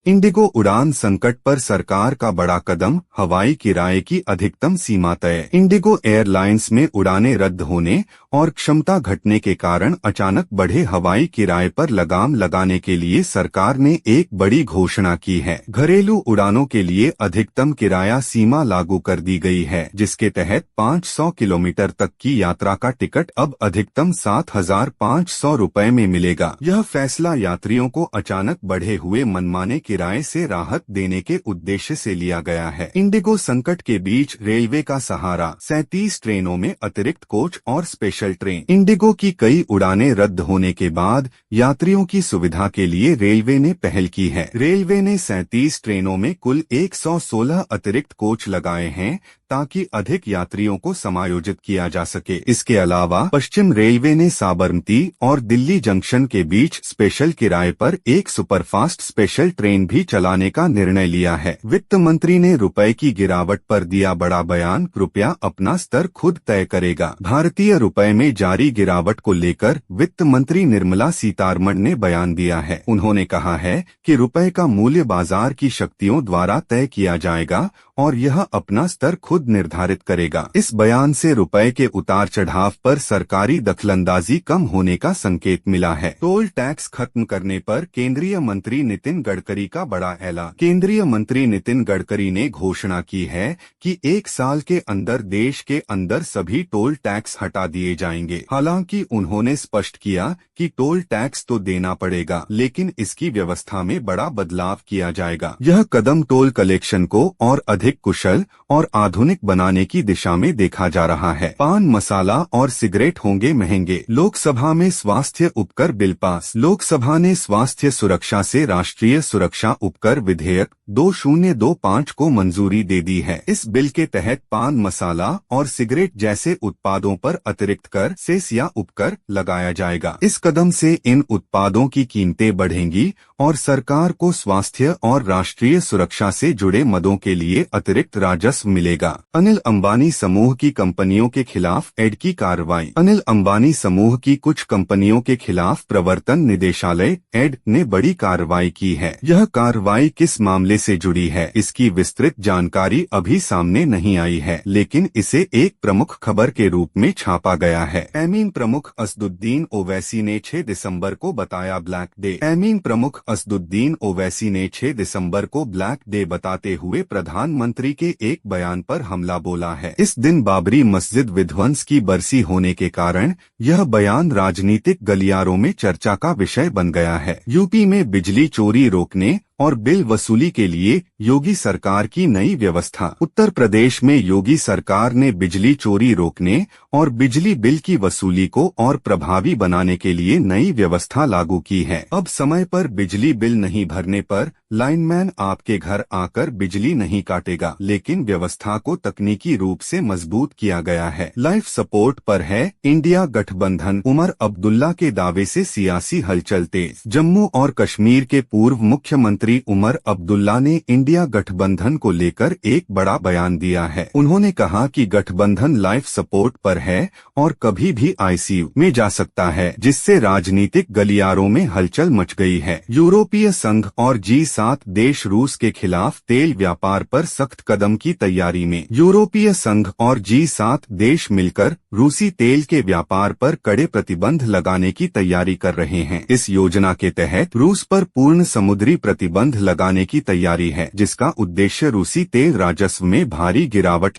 Indigo उड़ान संकट पर सरकार का बड़ा कदम, हवाई किराए की अधिकतम सीमा तय। इंडिगो एयरलाइंस में उड़ानें रद्द होने और क्षमता घटने के कारण अचानक बढ़े हवाई किराए पर लगाम लगाने के लिए सरकार ने एक बड़ी घोषणा की है। घरेलू उड़ानों के लिए अधिकतम किराया सीमा लागू कर दी गई है, जिसके तहत 500 किलोमीटर तक की यात्रा का टिकट अब अधिकतम 7,500 रुपए में मिलेगा। यह फैसला यात्रियों को अचानक बढ़े हुए मनमाने किराए से राहत देने के उद्देश्य से लिया गया है। इंडिगो संकट के बीच रेलवे का सहारा, 37 ट्रेनों में अतिरिक्त कोच और स्पेशल ट्रेन। इंडिगो की कई उड़ानें रद्द होने के बाद यात्रियों की सुविधा के लिए रेलवे ने पहल की है। रेलवे ने 37 ट्रेनों में कुल 116 अतिरिक्त कोच लगाए हैं ताकि अधिक यात्रियों को समायोजित किया जा सके। इसके अलावा पश्चिम रेलवे ने साबरमती और दिल्ली जंक्शन के बीच स्पेशल किराए पर एक सुपरफास्ट स्पेशल ट्रेन भी चलाने का निर्णय लिया है। वित्त मंत्री ने रुपए की गिरावट पर दिया बड़ा बयान, रुपया अपना स्तर खुद तय करेगा। भारतीय रुपए में जारी गिरावट को लेकर वित्त मंत्री निर्मला सीतारमण ने बयान दिया है। उन्होंने कहा है कि रुपए का मूल्य बाजार की शक्तियों द्वारा तय किया जाएगा और यह अपना स्तर खुद निर्धारित करेगा। इस बयान से रुपए के उतार चढ़ाव पर सरकारी दखलंदाजी कम होने का संकेत मिला है। टोल टैक्स खत्म करने पर केंद्रीय मंत्री नितिन गडकरी का बड़ा ऐलान। केंद्रीय मंत्री नितिन गडकरी ने घोषणा की है कि 1 साल के अंदर देश के अंदर सभी टोल टैक्स हटा दिए जाएंगे। हालांकि उन्होंने स्पष्ट किया कि टोल टैक्स तो देना पड़ेगा, लेकिन इसकी व्यवस्था में बड़ा बदलाव किया जाएगा। यह कदम टोल कलेक्शन को और अधिक कुशल और आधुनिक बनाने की दिशा में देखा जा रहा है। पान मसाला और सिगरेट होंगे महंगे। लोकसभा में स्वास्थ्य उपकर बिल पास। लोकसभा ने स्वास्थ्य सुरक्षा से राष्ट्रीय सुरक्षा उपकर विधेयक 2025 को मंजूरी दे दी है। इस बिल के तहत पान मसाला और सिगरेट जैसे उत्पादों पर अतिरिक्त कर, सेस या उपकर लगाया जाएगा। इस कदम से इन उत्पादों की कीमतें बढ़ेंगी और सरकार को स्वास्थ्य और राष्ट्रीय सुरक्षा से जुड़े मदों के लिए अतिरिक्त राजस्व मिलेगा। अनिल अंबानी समूह की कंपनियों के खिलाफ एड की कार्रवाई। अनिल अंबानी समूह की कुछ कंपनियों के खिलाफ प्रवर्तन निदेशालय एड ने बड़ी कार्रवाई की है। यह कार्रवाई किस मामले से जुड़ी है, इसकी विस्तृत जानकारी अभी सामने नहीं आई है, लेकिन इसे एक प्रमुख खबर के रूप में छापा गया है। एमीन प्रमुख असदुद्दीन ओवैसी ने 6 दिसंबर को बताया ब्लैक डे। एमीन प्रमुख असदुद्दीन ओवैसी ने 6 दिसंबर को ब्लैक डे बताते हुए प्रधानमंत्री के एक बयान पर हमला बोला है। इस दिन बाबरी मस्जिद विध्वंस की बरसी होने के कारण यह बयान राजनीतिक गलियारों में चर्चा का विषय बन गया है। यूपी में बिजली चोरी रोकने और बिल वसूली के लिए योगी सरकार की नई व्यवस्था। उत्तर प्रदेश में योगी सरकार ने बिजली चोरी रोकने और बिजली बिल की वसूली को और प्रभावी बनाने के लिए नई व्यवस्था लागू की है। अब समय पर बिजली बिल नहीं भरने पर लाइनमैन आपके घर आकर बिजली नहीं काटेगा, लेकिन व्यवस्था को तकनीकी रूप से मजबूत किया गया है। लाइफ सपोर्ट पर है इंडिया गठबंधन। उमर अब्दुल्ला के दावे से सियासी हलचल तेज। जम्मू और कश्मीर के पूर्व मुख्यमंत्री उमर अब्दुल्ला ने इंडिया गठबंधन को लेकर एक बड़ा बयान दिया है। उन्होंने कहा कि गठबंधन लाइफ सपोर्ट पर है और कभी भी आईसीयू में जा सकता है, जिससे राजनीतिक गलियारों में हलचल मच गई है। यूरोपीय संघ और G7 देश रूस के खिलाफ तेल व्यापार पर सख्त कदम की तैयारी में। यूरोपीय संघ और G7 देश मिलकर रूसी तेल के व्यापार पर कड़े प्रतिबंध लगाने की तैयारी कर रहे हैं। इस योजना के तहत रूस पर पूर्ण समुद्री प्रतिबंध लगाने की तैयारी है, जिसका उद्देश्य रूसी तेल राजस्व में भारी गिरावट